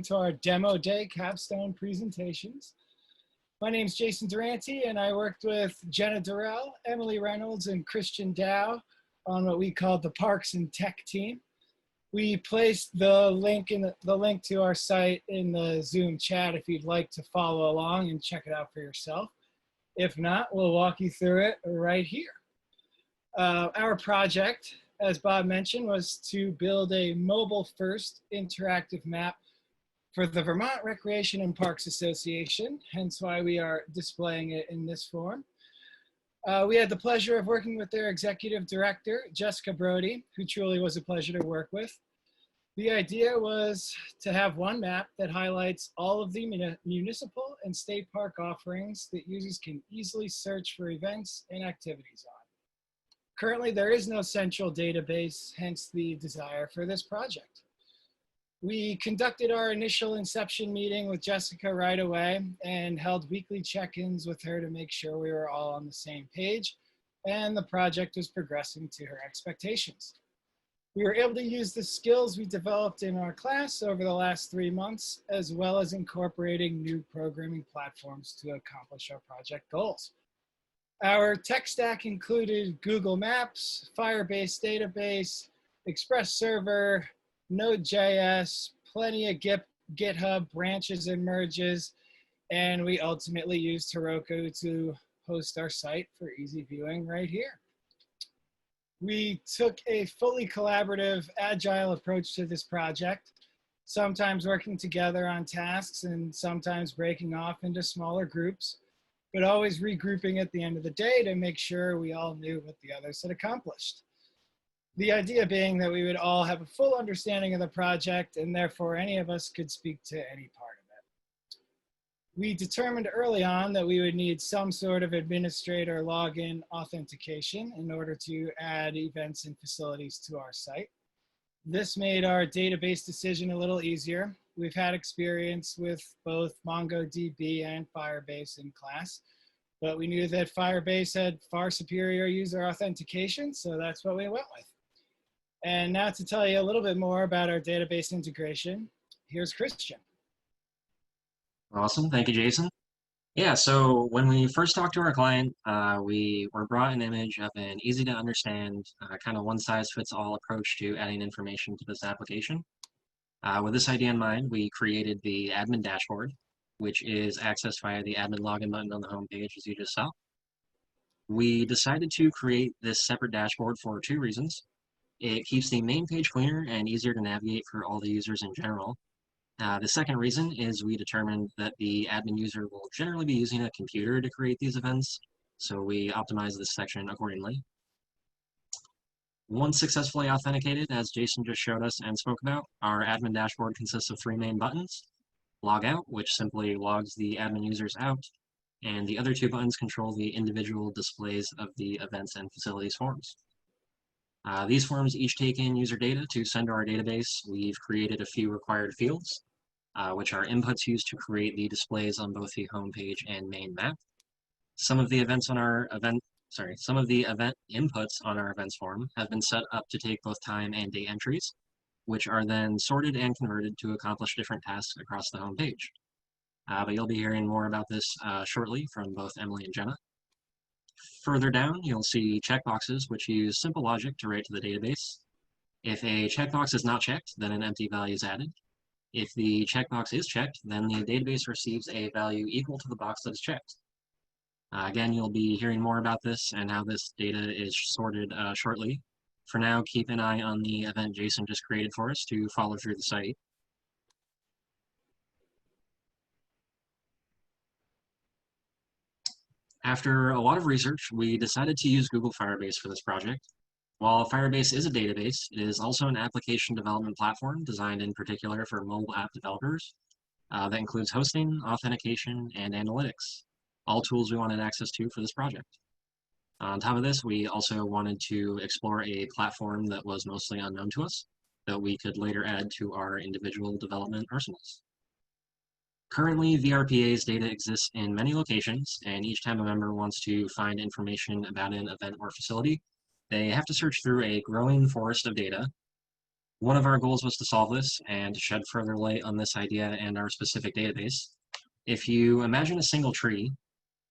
to our demo day capstone presentations. My name is Jason Durante, and I worked with Jenna Durrell, Emily Reynolds, and Christian Dow on what we called the Parks and Tech team. We placed the link to our site in the Zoom chat if you'd like to follow along and check it out for yourself. If not, we'll walk you through it right here. Our project, as Bob mentioned, was to build a mobile-first interactive map for the Vermont Recreation and Parks Association, hence why we are displaying it in this form. We had the pleasure of working with their executive director, Jessica Brody, who truly was a pleasure to work with. The idea was to have one map that highlights all of the municipal and state park offerings that users can easily search for events and activities on. Currently, there is no central database, hence the desire for this project. We conducted our initial inception meeting with Jessica right away and held weekly check-ins with her to make sure we were all on the same page and the project was progressing to her expectations. We were able to use the skills we developed in our class over the last 3 months, as well as incorporating new programming platforms to accomplish our project goals. Our tech stack included Google Maps, Firebase database, Express Server, Node.js, plenty of GitHub branches and merges, and we ultimately used Heroku to host our site for easy viewing right here. We took a fully collaborative, agile approach to this project, sometimes working together on tasks and sometimes breaking off into smaller groups, but always regrouping at the end of the day to make sure we all knew what the others had accomplished. The idea being that we would all have a full understanding of the project and therefore any of us could speak to any part of it. We determined early on that we would need some sort of administrator login authentication in order to add events and facilities to our site. This made our database decision a little easier. We've had experience with both MongoDB and Firebase in class, but we knew that Firebase had far superior user authentication, so that's what we went with. And now to tell you a little bit more about our database integration, here's Christian. Awesome, thank you, Jason. Yeah, so when we first talked to our client, we were brought an image of an easy to understand, kind of one-size-fits-all approach to adding information to this application. With this idea in mind, we created the admin dashboard, which is accessed via the admin login button on the home page, as you just saw. We decided to create this separate dashboard for 2 reasons. It keeps the main page cleaner and easier to navigate for all the users in general. The second reason is we determined that the admin user will generally be using a computer to create these events, so we optimized this section accordingly. Once successfully authenticated, as Jason just showed us and spoke about, our admin dashboard consists of 3 main buttons. Log out, which simply logs the admin users out, and the other 2 buttons control the individual displays of the events and facilities forms. These forms each take in user data to send to our database. We've created a few required fields, which are inputs used to create the displays on both the home page and main map. Some of the event inputs on our events form have been set up to take both time and date entries, which are then sorted and converted to accomplish different tasks across the home page. But you'll be hearing more about this shortly from both Emily and Jenna. Further down, you'll see checkboxes, which use simple logic to write to the database. If a checkbox is not checked, then an empty value is added. If the checkbox is checked, then the database receives a value equal to the box that is checked. Again, you'll be hearing more about this and how this data is sorted shortly. For now, keep an eye on the event Jason just created for us to follow through the site. After a lot of research, we decided to use Google Firebase for this project. While Firebase is a database, it is also an application development platform designed in particular for mobile app developers. That includes hosting, authentication, and analytics, all tools we wanted access to for this project. On top of this, we also wanted to explore a platform that was mostly unknown to us, that we could later add to our individual development arsenals. Currently, VRPA's data exists in many locations, and each time a member wants to find information about an event or facility, they have to search through a growing forest of data. One of our goals was to solve this and to shed further light on this idea and our specific database. If you imagine a single tree,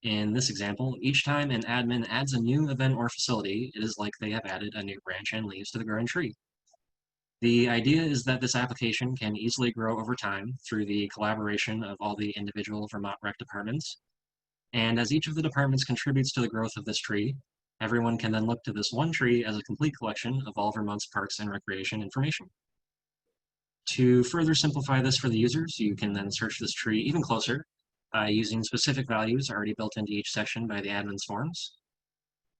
in this example, each time an admin adds a new event or facility, it is like they have added a new branch and leaves to the growing tree. The idea is that this application can easily grow over time through the collaboration of all the individual Vermont Rec departments. And as each of the departments contributes to the growth of this tree, everyone can then look to this one tree as a complete collection of all Vermont's parks and recreation information. To further simplify this for the users, you can then search this tree even closer by using specific values already built into each section by the admin's forms.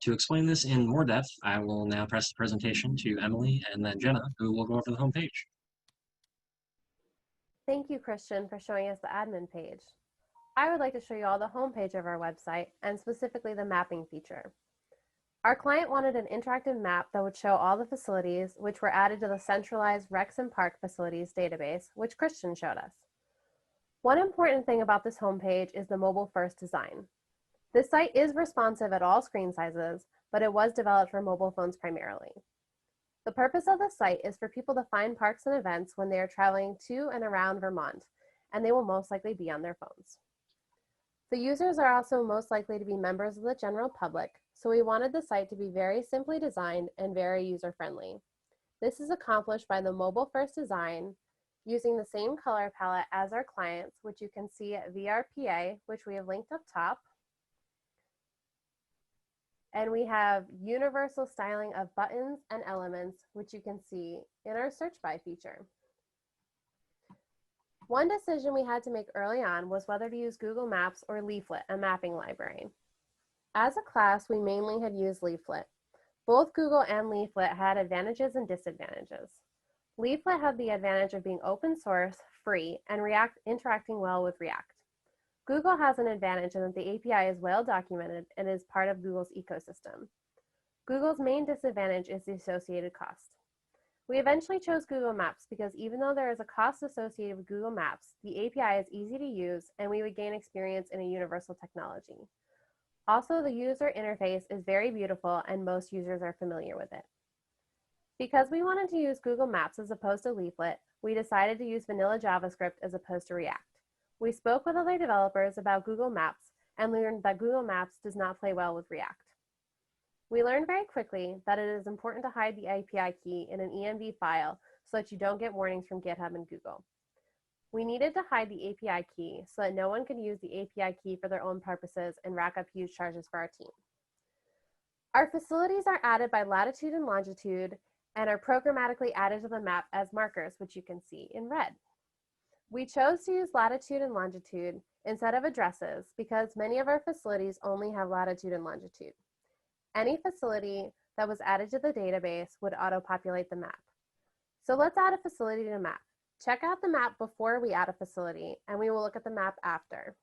To explain this in more depth, I will now press the presentation to Emily and then Jenna, who will go over the home page. Thank you, Christian, for showing us the admin page. I would like to show you all the home page of our website and specifically the mapping feature. Our client wanted an interactive map that would show all the facilities which were added to the centralized Recs and Park facilities database, which Christian showed us. One important thing about this homepage is the mobile-first design. This site is responsive at all screen sizes, but it was developed for mobile phones primarily. The purpose of the site is for people to find parks and events when they are traveling to and around Vermont, and they will most likely be on their phones. The users are also most likely to be members of the general public, so we wanted the site to be very simply designed and very user-friendly. This is accomplished by the mobile-first design, using the same color palette as our clients, which you can see at VRPA, which we have linked up top. And we have universal styling of buttons and elements, which you can see in our search by feature. One decision we had to make early on was whether to use Google Maps or Leaflet, a mapping library. As a class, we mainly had used Leaflet. Both Google and Leaflet had advantages and disadvantages. Leaflet had the advantage of being open source, free, and interacting well with React. Google has an advantage in that the API is well documented and is part of Google's ecosystem. Google's main disadvantage is the associated cost. We eventually chose Google Maps because even though there is a cost associated with Google Maps, the API is easy to use and we would gain experience in a universal technology. Also, the user interface is very beautiful and most users are familiar with it. Because we wanted to use Google Maps as opposed to Leaflet, we decided to use vanilla JavaScript as opposed to React. We spoke with other developers about Google Maps and learned that Google Maps does not play well with React. We learned very quickly that it is important to hide the API key in an EMD file so that you don't get warnings from GitHub and Google. We needed to hide the API key so that no one could use the API key for their own purposes and rack up huge charges for our team. Our facilities are added by latitude and longitude and are programmatically added to the map as markers, which you can see in red. We chose to use latitude and longitude instead of addresses because many of our facilities only have latitude and longitude. Any facility that was added to the database would auto-populate the map. So let's add a facility to the map. Check out the map before we add a facility, and we will look at the map after.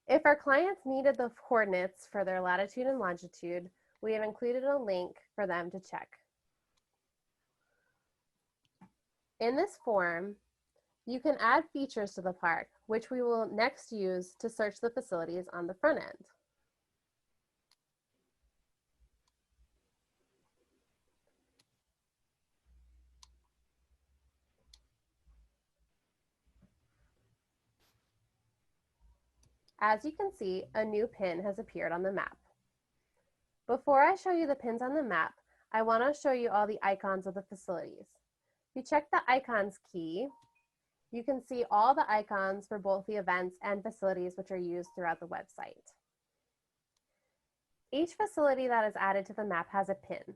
If our clients needed the coordinates for their latitude and longitude, we have included a link for them to check. In this form, you can add features to the park, which we will next use to search the facilities on the front end. As you can see, a new pin has appeared on the map. Before I show you the pins on the map, I want to show you all the icons of the facilities. If you check the icons key, you can see all the icons for both the events and facilities which are used throughout the website. Each facility that is added to the map has a pin.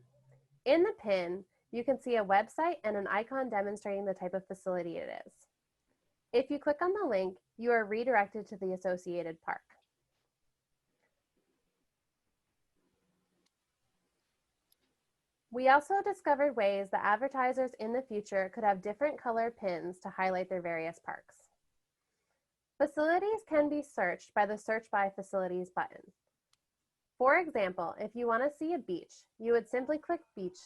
In the pin, you can see a website and an icon demonstrating the type of facility it is. If you click on the link, you are redirected to the associated park. We also discovered ways that advertisers in the future could have different color pins to highlight their various parks. Facilities can be searched by the Search by Facilities button. For example, if you want to see a beach, you would simply click Beach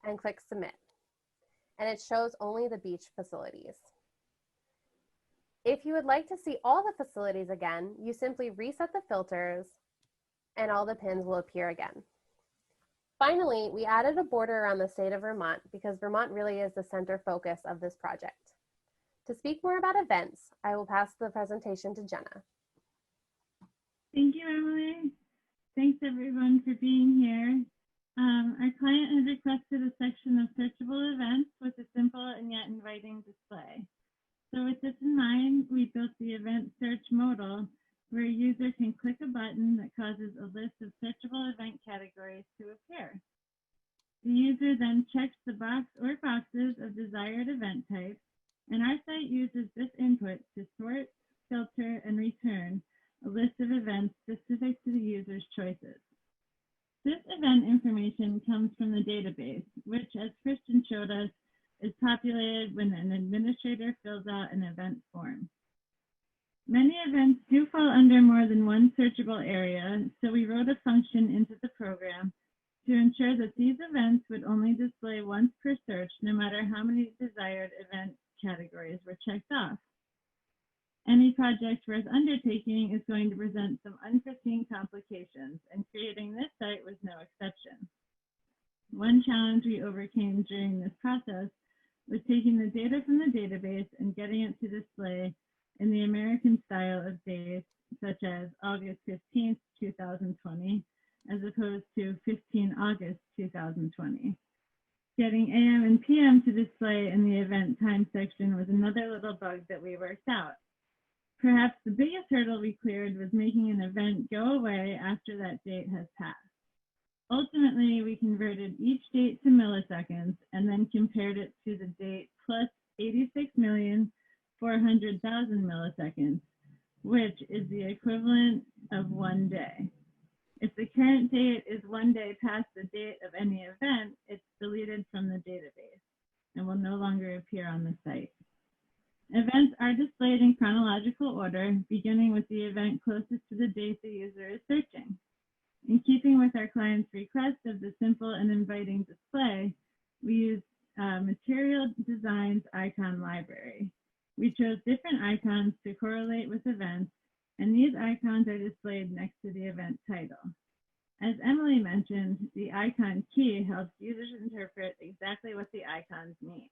and click Submit, and it shows only the beach facilities. If you would like to see all the facilities again, you simply reset the filters and all the pins will appear again. Finally, we added a border around the state of Vermont because Vermont really is the center focus of this project. To speak more about events, I will pass the presentation to Jenna. Thank you, Emily. Thanks everyone for being here. Our client has requested a section of searchable events with a simple and yet inviting display. So with this in mind, we built the event search modal where a user can click a button that causes a list of searchable event categories to appear. The user then checks the box or boxes of desired event types, and our site uses this input to sort, filter, and return a list of events specific to the user's choices. This event information comes from the database, which, as Christian showed us, is populated when an administrator fills out an event form. Many events do fall under more than one searchable area, so we wrote a function into the program to ensure that these events would only display once per search, no matter how many desired event categories were checked off. Any project worth undertaking is going to present some unforeseen complications, and creating this site was no exception. One challenge we overcame during this process was taking the data from the database and getting it to display in the American style of dates, such as August 15th, 2020, as opposed to 15 August 2020. Getting AM and PM to display in the event time section was another little bug that we worked out. Perhaps the biggest hurdle we cleared was making an event go away after that date has passed. Ultimately, we converted each date to milliseconds and then compared it to the date plus 86,400,000 milliseconds, which is the equivalent of 1 day. If the current date is 1 day past the date of any event, it's deleted from the database and will no longer appear on the site. Events are displayed in chronological order, beginning with the event closest to the date the user is searching. In keeping with our client's request of the simple and inviting display, we used Material Design's icon library. We chose different icons to correlate with events, and these icons are displayed next to the event title. As Emily mentioned, the icon key helps users interpret exactly what the icons mean.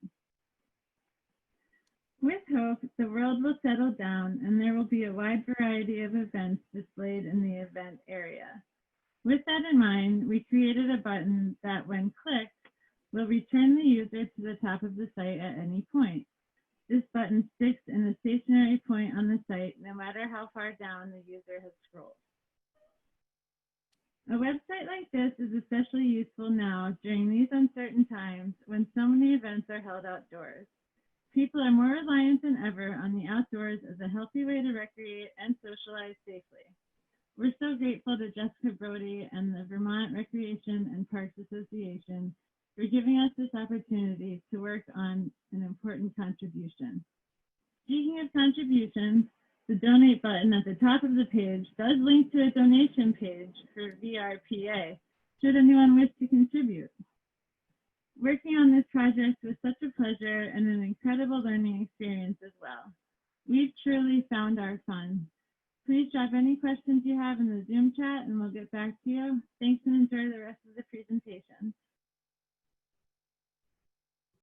With hope, the world will settle down and there will be a wide variety of events displayed in the event area. With that in mind, we created a button that, when clicked, will return the user to the top of the site at any point. This button sticks in a stationary point on the site, no matter how far down the user has scrolled. A website like this is especially useful now during these uncertain times when so many events are held outdoors. People are more reliant than ever on the outdoors as a healthy way to recreate and socialize safely. We're so grateful to Jessica Brody and the Vermont Recreation and Parks Association for giving us this opportunity to work on an important contribution. Speaking of contributions, the donate button at the top of the page does link to a donation page for VRPA, should anyone wish to contribute. Working on this project was such a pleasure and an incredible learning experience as well. We've truly found our fun. Please drop any questions you have in the Zoom chat and we'll get back to you. Thanks and enjoy the rest of the presentation.